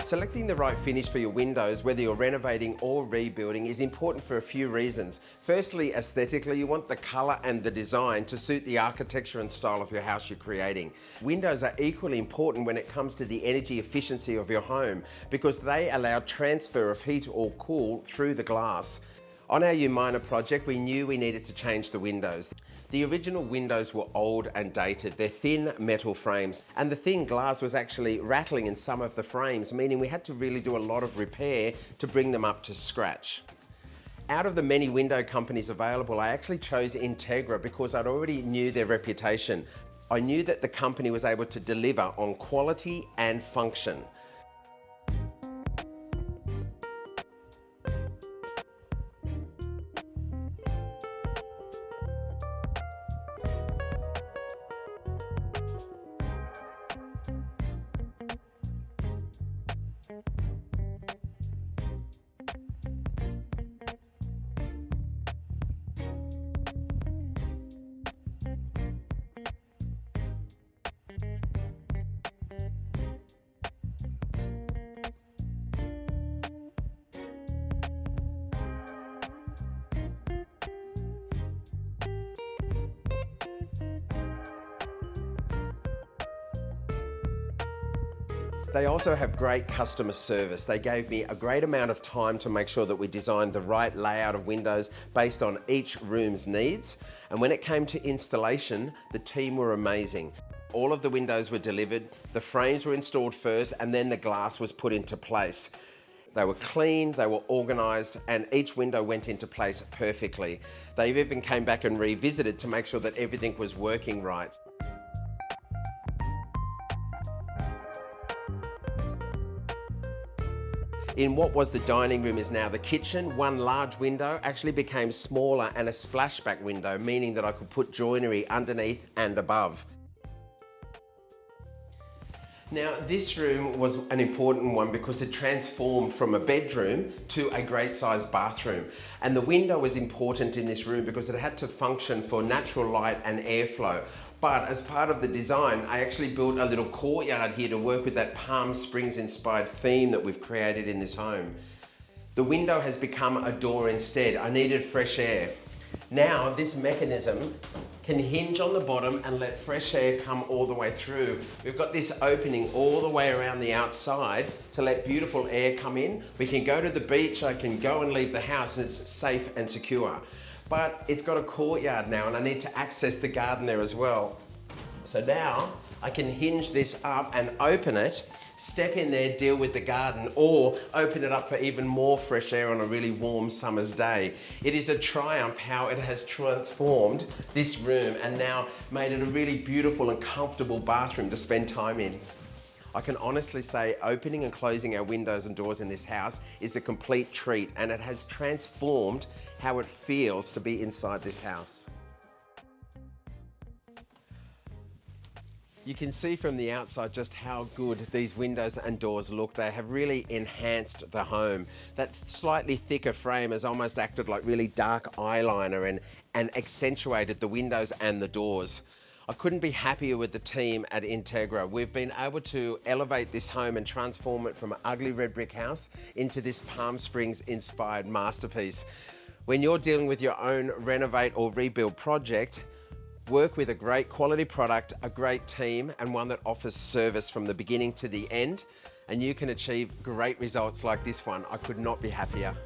Selecting the right finish for your windows, whether you're renovating or rebuilding, is important for a few reasons. Firstly, aesthetically, you want the colour and the design to suit the architecture and style of your house you're creating. Windows are equally important when it comes to the energy efficiency of your home because they allow transfer of heat or cool through the glass. On our minor project, we knew we needed to change the windows. The original windows were old and dated. They're thin metal frames, and the thin glass was actually rattling in some of the frames, meaning we had to really do a lot of repair to bring them up to scratch. Out of the many window companies available, I actually chose Integra because I'd already knew their reputation. I knew that the company was able to deliver on quality and function. They also have great customer service. They gave me a great amount of time to make sure that we designed the right layout of windows based on each room's needs. And when it came to installation, the team were amazing. All of the windows were delivered, the frames were installed first, and then the glass was put into place. They were clean, they were organised, and each window went into place perfectly. They even came back and revisited to make sure that everything was working right. In what was the dining room is now the kitchen, one large window actually became smaller and a splashback window, meaning that I could put joinery underneath and above. Now, this room was an important one because it transformed from a bedroom to a great sized bathroom. And the window was important in this room because it had to function for natural light and airflow. But as part of the design, I actually built a little courtyard here to work with that Palm Springs inspired theme that we've created in this home. The window has become a door instead. I needed fresh air. Now this mechanism can hinge on the bottom and let fresh air come all the way through. We've got this opening all the way around the outside to let beautiful air come in. We can go to the beach, I can go and leave the house, and it's safe and secure. But it's got a courtyard now and I need to access the garden there as well. So now I can hinge this up and open it, step in there, deal with the garden, or open it up for even more fresh air on a really warm summer's day. It is a triumph how it has transformed this room and now made it a really beautiful and comfortable bathroom to spend time in. I can honestly say opening and closing our windows and doors in this house is a complete treat, and it has transformed how it feels to be inside this house. You can see from the outside just how good these windows and doors look. They have really enhanced the home. That slightly thicker frame has almost acted like really dark eyeliner and accentuated the windows and the doors. I couldn't be happier with the team at Integra. We've been able to elevate this home and transform it from an ugly red brick house into this Palm Springs inspired masterpiece. When you're dealing with your own renovate or rebuild project, work with a great quality product, a great team, and one that offers service from the beginning to the end, and you can achieve great results like this one. I could not be happier.